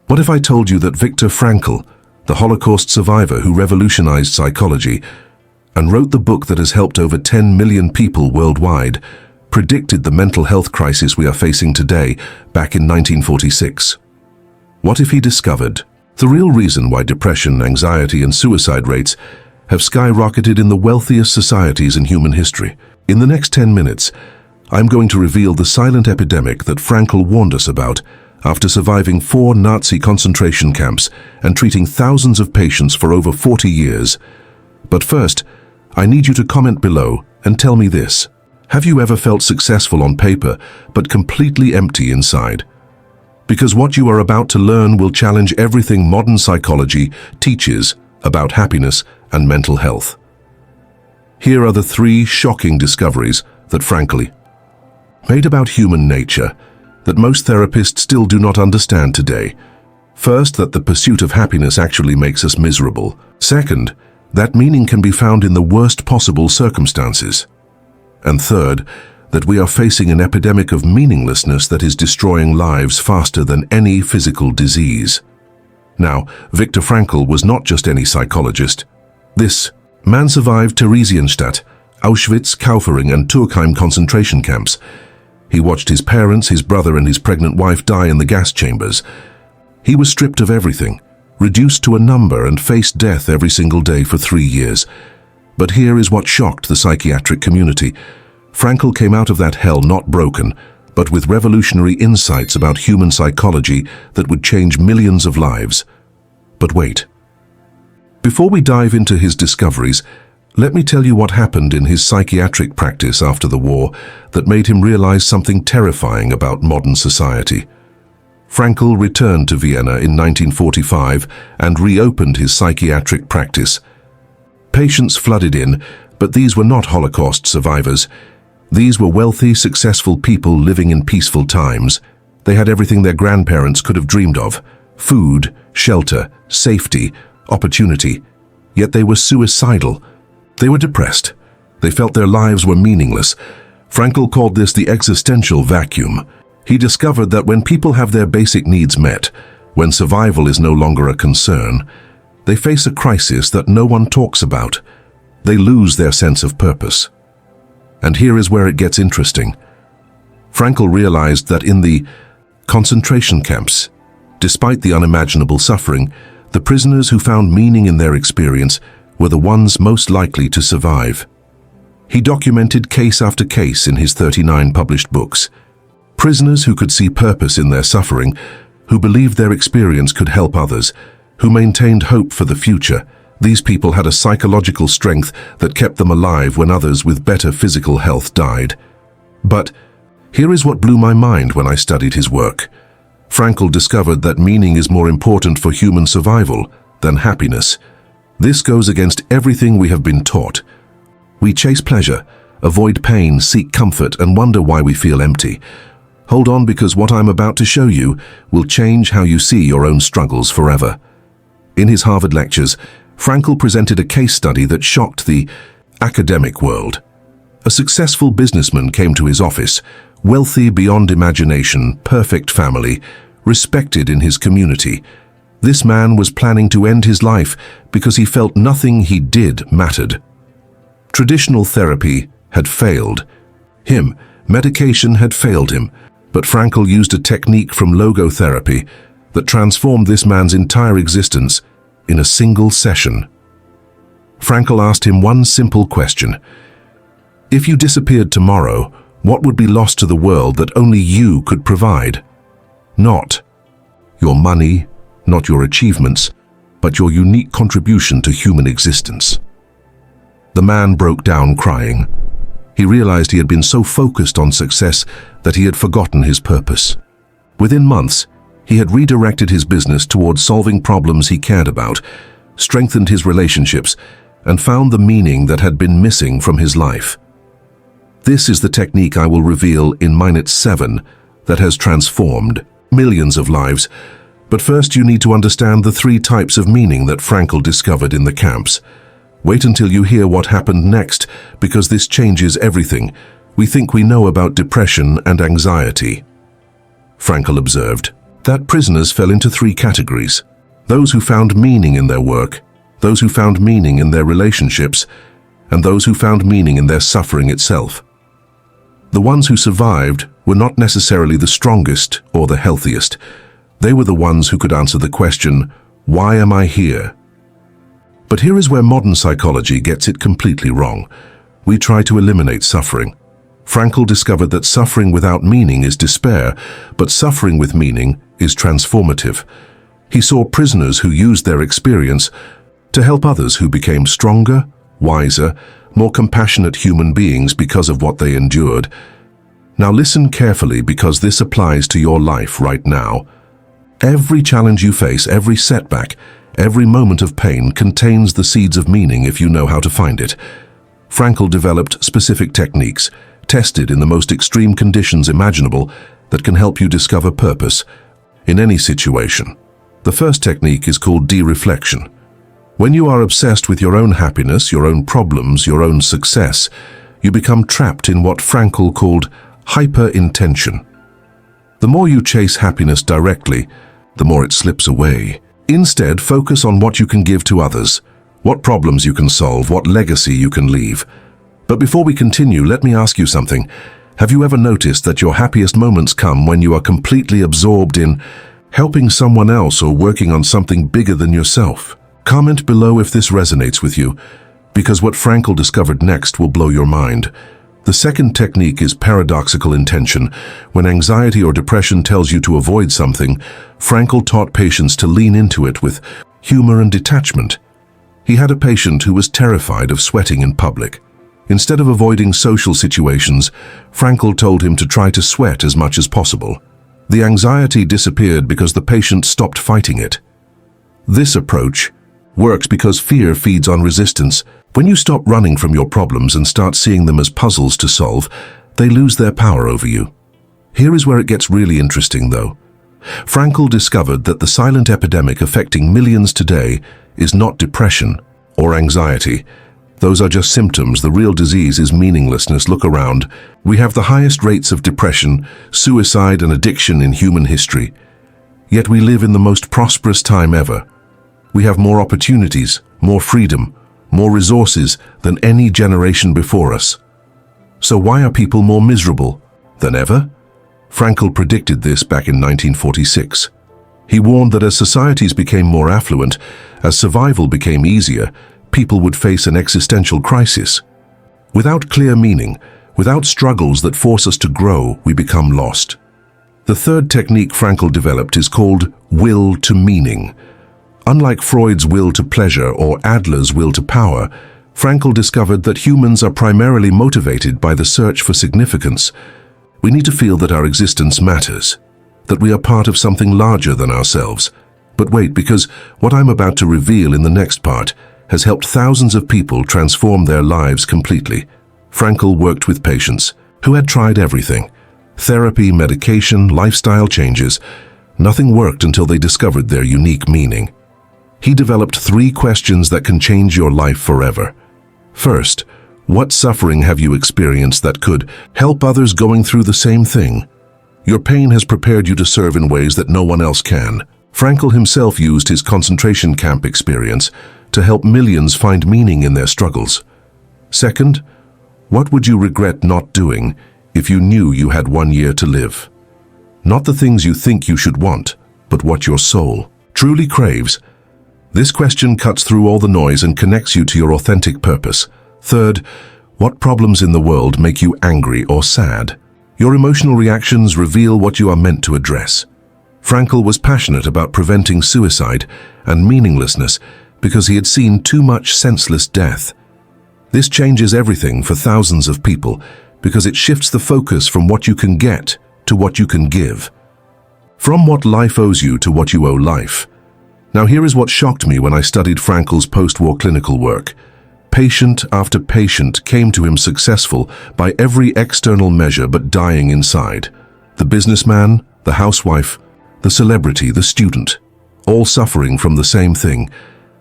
What if I told you that Viktor Frankl, the Holocaust survivor who revolutionized psychology and wrote the book that has helped over 10 million people worldwide, predicted the mental health crisis we are facing today back in 1946? What if he discovered the real reason why depression, anxiety, and suicide rates have skyrocketed in the wealthiest societies in human history? In the next 10 minutes, I'm going to reveal the silent epidemic that Frankl warned us about after surviving 4 Nazi concentration camps and treating thousands of patients for over 40 years. But first, I need you to comment below and tell me this. Have you ever felt successful on paper, but completely empty inside? Because what you are about to learn will challenge everything modern psychology teaches about happiness and mental health. Here are the 3 shocking discoveries that Frankl made about human nature that most therapists still do not understand today. First, that the pursuit of happiness actually makes us miserable. Second, that meaning can be found in the worst possible circumstances. And third, that we are facing an epidemic of meaninglessness that is destroying lives faster than any physical disease. Now, Viktor Frankl was not just any psychologist. This man survived Theresienstadt, Auschwitz, Kaufering, and Turkheim concentration camps. He watched his parents, his brother, and his pregnant wife die in the gas chambers. He was stripped of everything, reduced to a number, and faced death every single day for 3 years. But here is what shocked the psychiatric community. Frankl came out of that hell not broken, but with revolutionary insights about human psychology that would change millions of lives. But wait. Before we dive into his discoveries, let me tell you what happened in his psychiatric practice after the war that made him realize something terrifying about modern society. Frankl returned to Vienna in 1945 and reopened his psychiatric practice. Patients flooded in, but these were not Holocaust survivors. These were wealthy, successful people living in peaceful times. They had everything their grandparents could have dreamed of: food, shelter, safety, opportunity. Yet they were suicidal. They were depressed. They felt their lives were meaningless. Frankl called this the existential vacuum. He discovered that when people have their basic needs met, when survival is no longer a concern, they face a crisis that no one talks about. They lose their sense of purpose. And here is where it gets interesting. Frankl realized that in the concentration camps, despite the unimaginable suffering, the prisoners who found meaning in their experience were the ones most likely to survive. He documented case after case in his 39 published books. Prisoners who could see purpose in their suffering, who believed their experience could help others, who maintained hope for the future. These people had a psychological strength that kept them alive when others with better physical health died. But here is what blew my mind when I studied his work. Frankl discovered that meaning is more important for human survival than happiness. This goes against everything we have been taught. We chase pleasure, avoid pain, seek comfort, and wonder why we feel empty. Hold on, because what I'm about to show you will change how you see your own struggles forever. In his Harvard lectures, Frankl presented a case study that shocked the academic world. A successful businessman came to his office, wealthy beyond imagination, perfect family, respected in his community. This man was planning to end his life because he felt nothing he did mattered. Traditional therapy had failed him. Medication had failed him. But Frankl used a technique from Logotherapy that transformed this man's entire existence in a single session. Frankl asked him one simple question. If you disappeared tomorrow, what would be lost to the world that only you could provide? Not your money, not your achievements, but your unique contribution to human existence. The man broke down crying. He realized he had been so focused on success that he had forgotten his purpose. Within months, he had redirected his business towards solving problems he cared about, strengthened his relationships, and found the meaning that had been missing from his life. This is the technique I will reveal in Minute 7 that has transformed millions of lives. But first you need to understand the 3 types of meaning that Frankl discovered in the camps. Wait until you hear what happened next, because this changes everything we think we know about depression and anxiety. Frankl observed, that prisoners fell into three categories: those who found meaning in their work, those who found meaning in their relationships, and those who found meaning in their suffering itself. The ones who survived were not necessarily the strongest or the healthiest. They were the ones who could answer the question, "Why am I here?" But here is where modern psychology gets it completely wrong. We try to eliminate suffering. Frankl discovered that suffering without meaning is despair, but suffering with meaning is transformative. He saw prisoners who used their experience to help others who became stronger, wiser, more compassionate human beings because of what they endured. Now listen carefully, because this applies to your life right now. Every challenge you face, every setback, every moment of pain contains the seeds of meaning if you know how to find it. Frankl developed specific techniques, tested in the most extreme conditions imaginable, that can help you discover purpose in any situation. The first technique is called de-reflection. When you are obsessed with your own happiness, your own problems, your own success, you become trapped in what Frankl called hyper-intention. The more you chase happiness directly, the more it slips away. Instead, focus on what you can give to others, what problems you can solve, what legacy you can leave. But before we continue, let me ask you something. Have you ever noticed that your happiest moments come when you are completely absorbed in helping someone else or working on something bigger than yourself? Comment below if this resonates with you, because what Frankl discovered next will blow your mind. The second technique is paradoxical intention. When anxiety or depression tells you to avoid something, Frankl taught patients to lean into it with humor and detachment. He had a patient who was terrified of sweating in public. Instead of avoiding social situations, Frankl told him to try to sweat as much as possible. The anxiety disappeared because the patient stopped fighting it. This approach works because fear feeds on resistance. When you stop running from your problems and start seeing them as puzzles to solve, they lose their power over you. Here is where it gets really interesting, though. Frankl discovered that the silent epidemic affecting millions today is not depression or anxiety. Those are just symptoms. The real disease is meaninglessness. Look around. We have the highest rates of depression, suicide, and addiction in human history. Yet we live in the most prosperous time ever. We have more opportunities, more freedom, more resources than any generation before us. So why are people more miserable than ever? Frankl predicted this back in 1946. He warned that as societies became more affluent, as survival became easier, people would face an existential crisis. Without clear meaning, without struggles that force us to grow, we become lost. The third technique Frankl developed is called will to meaning. Unlike Freud's will to pleasure or Adler's will to power, Frankl discovered that humans are primarily motivated by the search for significance. We need to feel that our existence matters, that we are part of something larger than ourselves. But wait, because what I'm about to reveal in the next part has helped thousands of people transform their lives completely. Frankl worked with patients who had tried everything: therapy, medication, lifestyle changes. Nothing worked until they discovered their unique meaning. He developed 3 questions that can change your life forever. First, what suffering have you experienced that could help others going through the same thing? Your pain has prepared you to serve in ways that no one else can. Frankl himself used his concentration camp experience to help millions find meaning in their struggles. Second, what would you regret not doing if you knew you had 1 year to live? Not the things you think you should want, but what your soul truly craves. This question cuts through all the noise and connects you to your authentic purpose. Third, what problems in the world make you angry or sad? Your emotional reactions reveal what you are meant to address. Frankl was passionate about preventing suicide and meaninglessness because he had seen too much senseless death. This changes everything for thousands of people because it shifts the focus from what you can get to what you can give. From what life owes you to what you owe life. Now here is what shocked me when I studied Frankl's post-war clinical work. Patient after patient came to him successful by every external measure but dying inside. The businessman, the housewife, the celebrity, the student, all suffering from the same thing.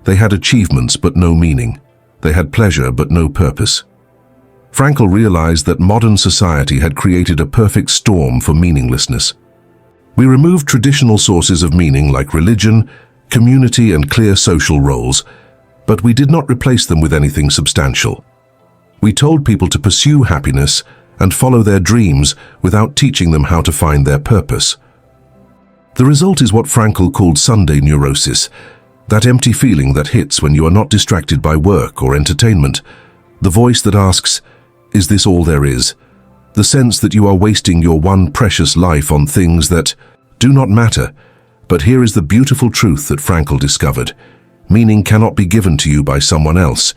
They had achievements but no meaning. They had pleasure but no purpose. Frankl realized that modern society had created a perfect storm for meaninglessness. We removed traditional sources of meaning like religion, community, and clear social roles, but we did not replace them with anything substantial. We told people to pursue happiness and follow their dreams without teaching them how to find their purpose. The result is what Frankl called Sunday neurosis, that empty feeling that hits when you are not distracted by work or entertainment, the voice that asks, "Is this all there is?" The sense that you are wasting your one precious life on things that do not matter. But here is the beautiful truth that Frankl discovered. Meaning cannot be given to you by someone else.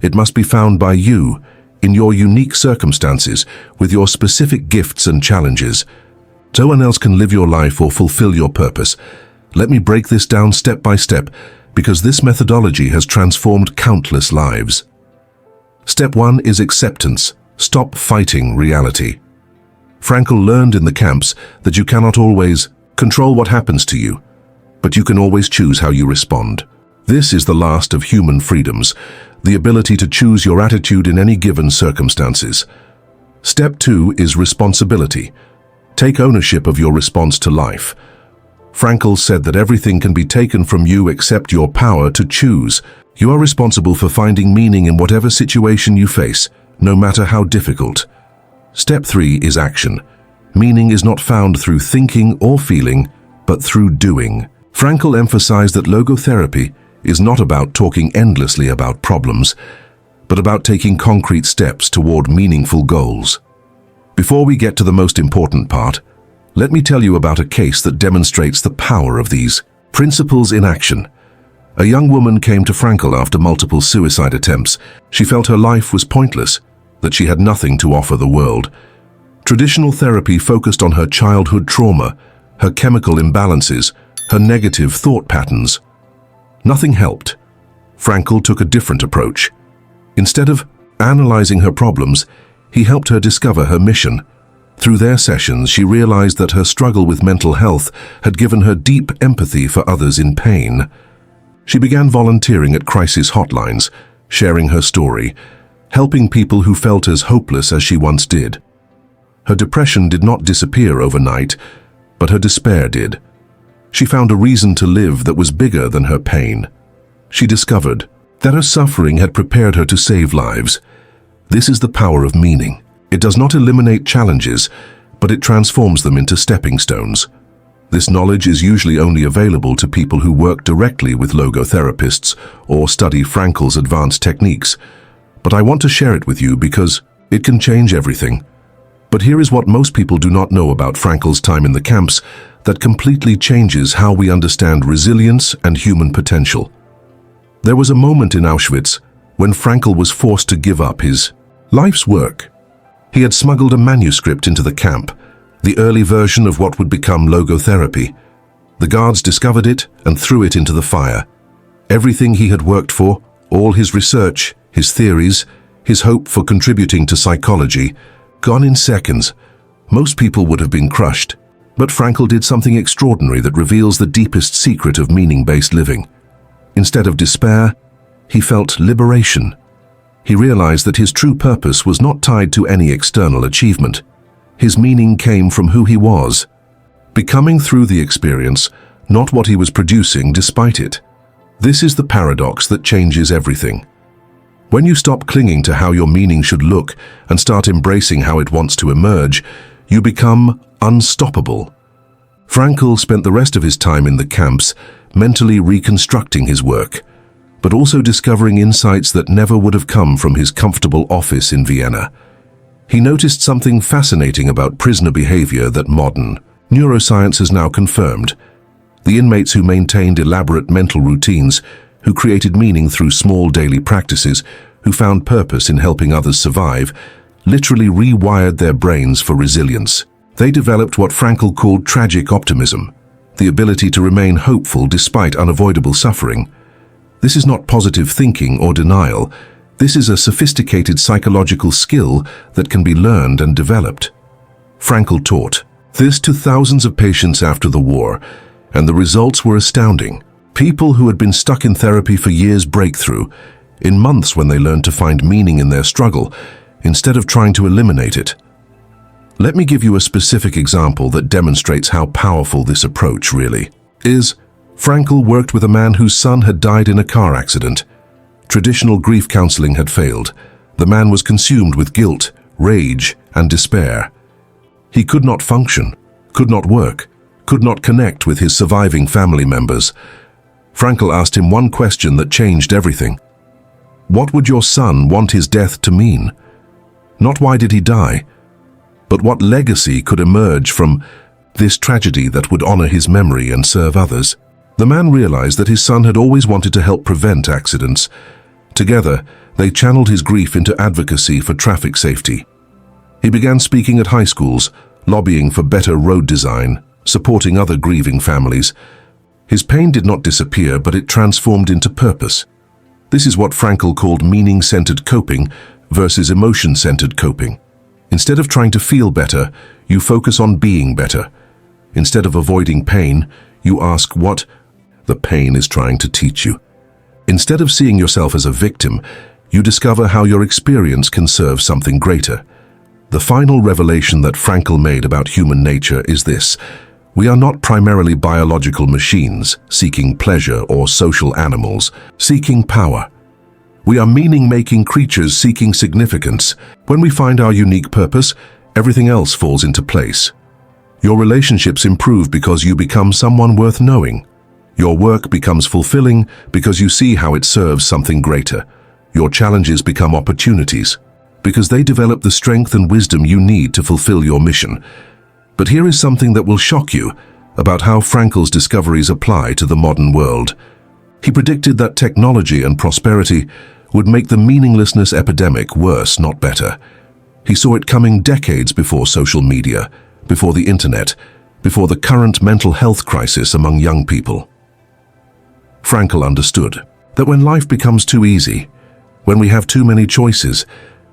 It must be found by you, in your unique circumstances, with your specific gifts and challenges. No one else can live your life or fulfill your purpose. Let me break this down step by step, because this methodology has transformed countless lives. Step 1 is acceptance. Stop fighting reality. Frankl learned in the camps that you cannot always control what happens to you, but you can always choose how you respond. This is the last of human freedoms, the ability to choose your attitude in any given circumstances. Step 2 is responsibility. Take ownership of your response to life. Frankl said that everything can be taken from you except your power to choose. You are responsible for finding meaning in whatever situation you face, no matter how difficult. Step 3 is action. Meaning is not found through thinking or feeling, but through doing. Frankl emphasized that logotherapy is not about talking endlessly about problems, but about taking concrete steps toward meaningful goals. Before we get to the most important part, let me tell you about a case that demonstrates the power of these principles in action. A young woman came to Frankl after multiple suicide attempts. She felt her life was pointless, that she had nothing to offer the world. Traditional therapy focused on her childhood trauma, her chemical imbalances, her negative thought patterns. Nothing helped. Frankl took a different approach. Instead of analyzing her problems, he helped her discover her mission. Through their sessions, she realized that her struggle with mental health had given her deep empathy for others in pain. She began volunteering at crisis hotlines, sharing her story, helping people who felt as hopeless as she once did. Her depression did not disappear overnight, but her despair did. She found a reason to live that was bigger than her pain. She discovered that her suffering had prepared her to save lives. This is the power of meaning. It does not eliminate challenges, but it transforms them into stepping stones. This knowledge is usually only available to people who work directly with logotherapists or study Frankl's advanced techniques. But I want to share it with you because it can change everything. But here is what most people do not know about Frankl's time in the camps that completely changes how we understand resilience and human potential. There was a moment in Auschwitz when Frankl was forced to give up his life's work. He had smuggled a manuscript into the camp, the early version of what would become logotherapy. The guards discovered it and threw it into the fire. Everything he had worked for, all his research, his theories, his hope for contributing to psychology, gone in seconds. Most people would have been crushed, but Frankl did something extraordinary that reveals the deepest secret of meaning-based living. Instead of despair, he felt liberation. He realized that his true purpose was not tied to any external achievement. His meaning came from who he was, becoming through the experience, not what he was producing despite it. This is the paradox that changes everything. When you stop clinging to how your meaning should look and start embracing how it wants to emerge, you become unstoppable. Frankl spent the rest of his time in the camps mentally reconstructing his work, but also discovering insights that never would have come from his comfortable office in Vienna. He noticed something fascinating about prisoner behavior that modern neuroscience has now confirmed. The inmates who maintained elaborate mental routines, who created meaning through small daily practices, who found purpose in helping others survive, literally rewired their brains for resilience. They developed what Frankl called tragic optimism, the ability to remain hopeful despite unavoidable suffering. This is not positive thinking or denial. This is a sophisticated psychological skill that can be learned and developed. Frankl taught this to thousands of patients after the war, and the results were astounding. People who had been stuck in therapy for years break through, in months when they learned to find meaning in their struggle, instead of trying to eliminate it. Let me give you a specific example that demonstrates how powerful this approach really is. Frankl worked with a man whose son had died in a car accident. Traditional grief counseling had failed. The man was consumed with guilt, rage, and despair. He could not function, could not work, could not connect with his surviving family members. Frankl asked him one question that changed everything. What would your son want his death to mean? Not why did he die, but what legacy could emerge from this tragedy that would honor his memory and serve others? The man realized that his son had always wanted to help prevent accidents. Together, they channeled his grief into advocacy for traffic safety. He began speaking at high schools, lobbying for better road design, supporting other grieving families. His pain did not disappear, but it transformed into purpose. This is what Frankl called meaning-centered coping versus emotion-centered coping. Instead of trying to feel better, you focus on being better. Instead of avoiding pain, you ask what the pain is trying to teach you. Instead of seeing yourself as a victim, you discover how your experience can serve something greater. The final revelation that Frankl made about human nature is this: we are not primarily biological machines seeking pleasure or social animals seeking power. We are meaning-making creatures seeking significance. When we find our unique purpose, everything else falls into place. Your relationships improve because you become someone worth knowing. Your work becomes fulfilling because you see how it serves something greater. Your challenges become opportunities because they develop the strength and wisdom you need to fulfill your mission. But here is something that will shock you about how Frankl's discoveries apply to the modern world. He predicted that technology and prosperity would make the meaninglessness epidemic worse, not better. He saw it coming decades before social media, before the internet, before the current mental health crisis among young people. Frankl understood that when life becomes too easy, when we have too many choices,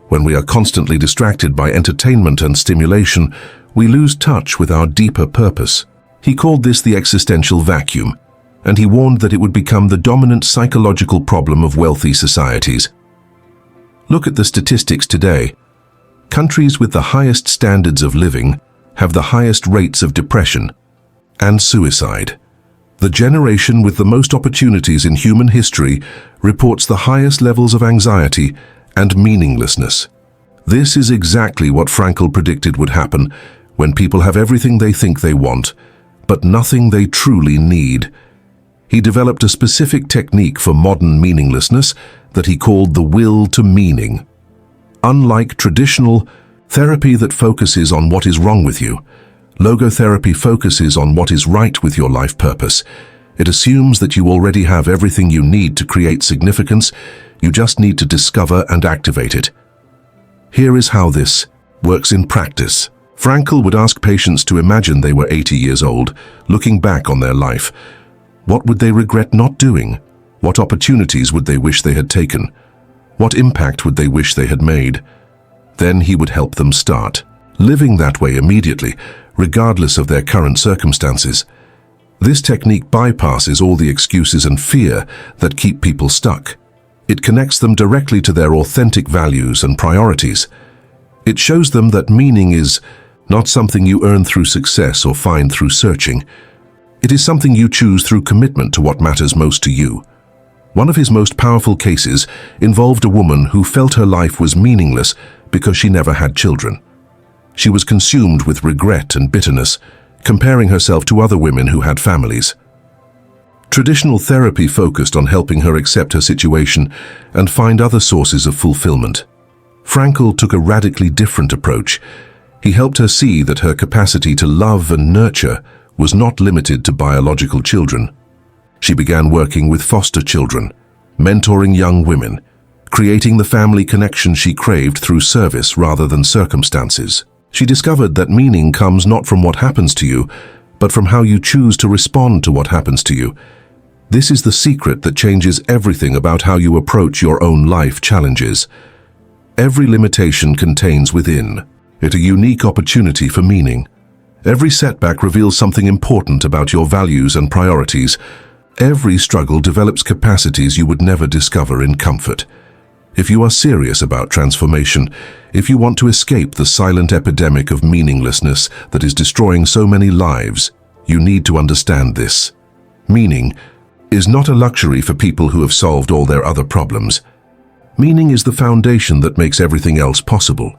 when we are constantly distracted by entertainment and stimulation, we lose touch with our deeper purpose. He called this the existential vacuum, and he warned that it would become the dominant psychological problem of wealthy societies. Look at the statistics today. Countries with the highest standards of living have the highest rates of depression and suicide. The generation with the most opportunities in human history reports the highest levels of anxiety and meaninglessness. This is exactly what Frankl predicted would happen when people have everything they think they want, but nothing they truly need. He developed a specific technique for modern meaninglessness that he called the will to meaning. Unlike traditional therapy that focuses on what is wrong with you, Logotherapy focuses on what is right with your life purpose. It assumes that you already have everything you need to create significance. You just need to discover and activate it. Here is how this works in practice. Frankl would ask patients to imagine they were 80 years old, looking back on their life. What would they regret not doing? What opportunities would they wish they had taken? What impact would they wish they had made? Then he would help them start living that way immediately, regardless of their current circumstances. This technique bypasses all the excuses and fear that keep people stuck. It connects them directly to their authentic values and priorities. It shows them that meaning is not something you earn through success or find through searching. It is something you choose through commitment to what matters most to you. One of his most powerful cases involved a woman who felt her life was meaningless because she never had children. She was consumed with regret and bitterness, comparing herself to other women who had families. Traditional therapy focused on helping her accept her situation and find other sources of fulfillment. Frankl took a radically different approach. He helped her see that her capacity to love and nurture was not limited to biological children. She began working with foster children, mentoring young women, creating the family connection she craved through service rather than circumstances. She discovered that meaning comes not from what happens to you, but from how you choose to respond to what happens to you. This is the secret that changes everything about how you approach your own life challenges. Every limitation contains within it a unique opportunity for meaning. Every setback reveals something important about your values and priorities. Every struggle develops capacities you would never discover in comfort. If you are serious about transformation, if you want to escape the silent epidemic of meaninglessness that is destroying so many lives, you need to understand this. Meaning is not a luxury for people who have solved all their other problems. Meaning is the foundation that makes everything else possible.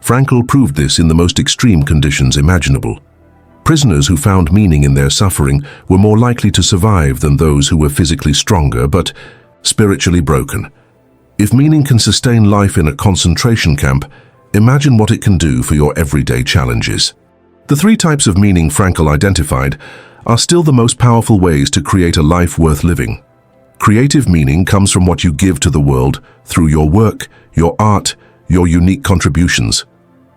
Frankl proved this in the most extreme conditions imaginable. Prisoners who found meaning in their suffering were more likely to survive than those who were physically stronger but spiritually broken. If meaning can sustain life in a concentration camp, imagine what it can do for your everyday challenges. The 3 types of meaning Frankl identified are still the most powerful ways to create a life worth living. Creative meaning comes from what you give to the world through your work, your art, your unique contributions.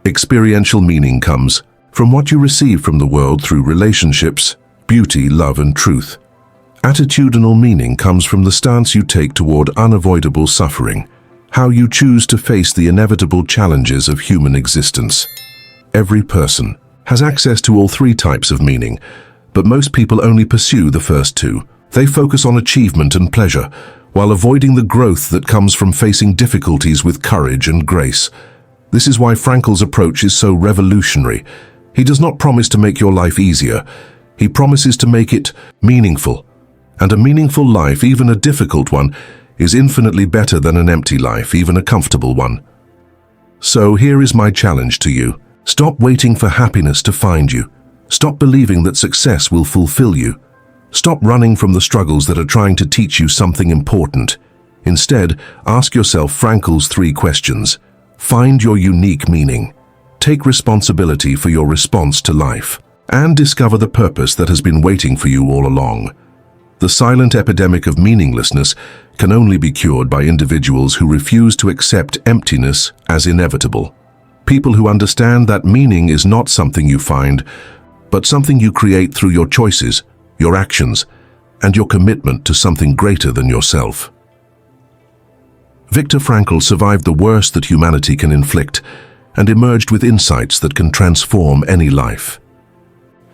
Experiential meaning comes from what you receive from the world through relationships, beauty, love, and truth. Attitudinal meaning comes from the stance you take toward unavoidable suffering, how you choose to face the inevitable challenges of human existence. Every person has access to all 3 types of meaning, but most people only pursue the first 2. They focus on achievement and pleasure, while avoiding the growth that comes from facing difficulties with courage and grace. This is why Frankl's approach is so revolutionary. He does not promise to make your life easier. He promises to make it meaningful. And a meaningful life, even a difficult one, is infinitely better than an empty life, even a comfortable one. So here is my challenge to you. Stop waiting for happiness to find you. Stop believing that success will fulfill you. Stop running from the struggles that are trying to teach you something important. Instead, ask yourself Frankl's 3 questions. Find your unique meaning. Take responsibility for your response to life. And discover the purpose that has been waiting for you all along. The silent epidemic of meaninglessness can only be cured by individuals who refuse to accept emptiness as inevitable. People who understand that meaning is not something you find, but something you create through your choices, your actions, and your commitment to something greater than yourself. Viktor Frankl survived the worst that humanity can inflict and emerged with insights that can transform any life.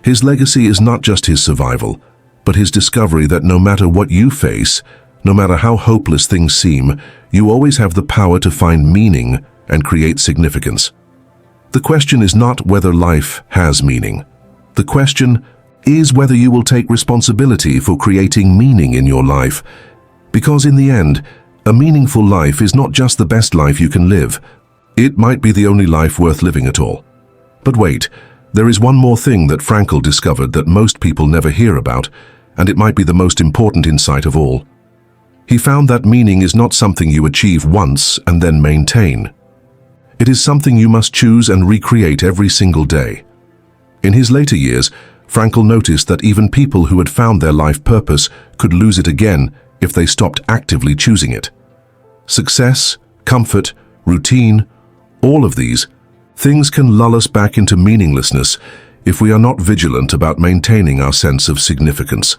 His legacy is not just his survival, but his discovery that no matter what you face, no matter how hopeless things seem, you always have the power to find meaning and create significance. The question is not whether life has meaning. The question is whether you will take responsibility for creating meaning in your life. Because in the end, a meaningful life is not just the best life you can live. It might be the only life worth living at all. But wait, there is one more thing that Frankl discovered that most people never hear about, and it might be the most important insight of all. He found that meaning is not something you achieve once and then maintain. It is something you must choose and recreate every single day. In his later years, Frankl noticed that even people who had found their life purpose could lose it again if they stopped actively choosing it. Success, comfort, routine, all of these things can lull us back into meaninglessness if we are not vigilant about maintaining our sense of significance.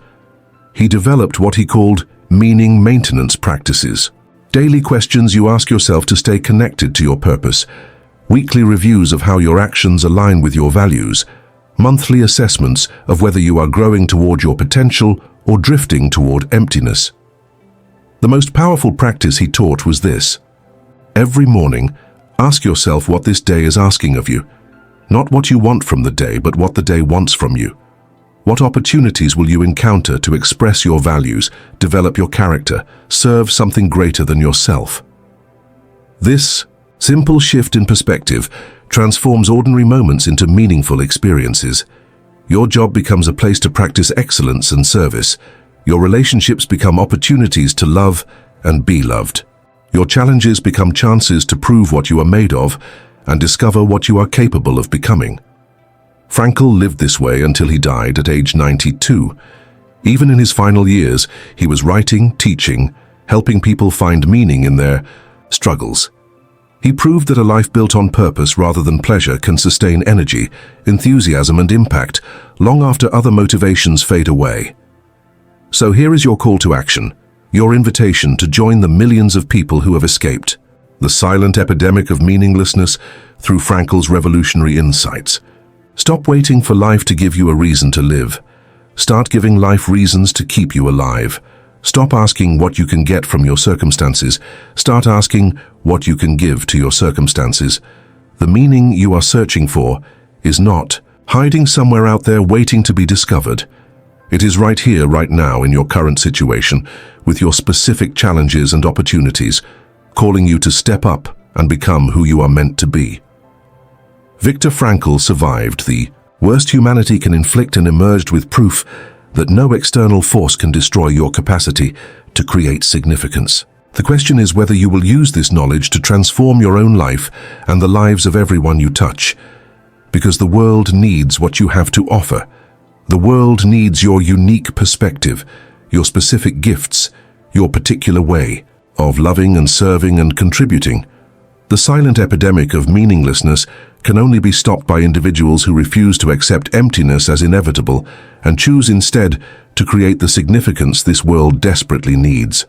He developed what he called meaning maintenance practices. Daily questions you ask yourself to stay connected to your purpose, weekly reviews of how your actions align with your values, monthly assessments of whether you are growing toward your potential or drifting toward emptiness. The most powerful practice he taught was this. Every morning, ask yourself what this day is asking of you. Not what you want from the day, but what the day wants from you. What opportunities will you encounter to express your values, develop your character, serve something greater than yourself? This simple shift in perspective transforms ordinary moments into meaningful experiences. Your job becomes a place to practice excellence and service. Your relationships become opportunities to love and be loved. Your challenges become chances to prove what you are made of and discover what you are capable of becoming. Frankl lived this way until he died at age 92. Even in his final years, he was writing, teaching, helping people find meaning in their struggles. He proved that a life built on purpose rather than pleasure can sustain energy, enthusiasm, and impact long after other motivations fade away. So here is your call to action, your invitation to join the millions of people who have escaped the silent epidemic of meaninglessness through Frankl's revolutionary insights. Stop waiting for life to give you a reason to live. Start giving life reasons to keep you alive. Stop asking what you can get from your circumstances. Start asking what you can give to your circumstances. The meaning you are searching for is not hiding somewhere out there waiting to be discovered. It is right here, right now, in your current situation, with your specific challenges and opportunities, calling you to step up and become who you are meant to be. Viktor Frankl survived the worst humanity can inflict and emerged with proof that no external force can destroy your capacity to create significance. The question is whether you will use this knowledge to transform your own life and the lives of everyone you touch. Because the world needs what you have to offer. The world needs your unique perspective, your specific gifts, your particular way of loving and serving and contributing. The silent epidemic of meaninglessness can only be stopped by individuals who refuse to accept emptiness as inevitable and choose instead to create the significance this world desperately needs.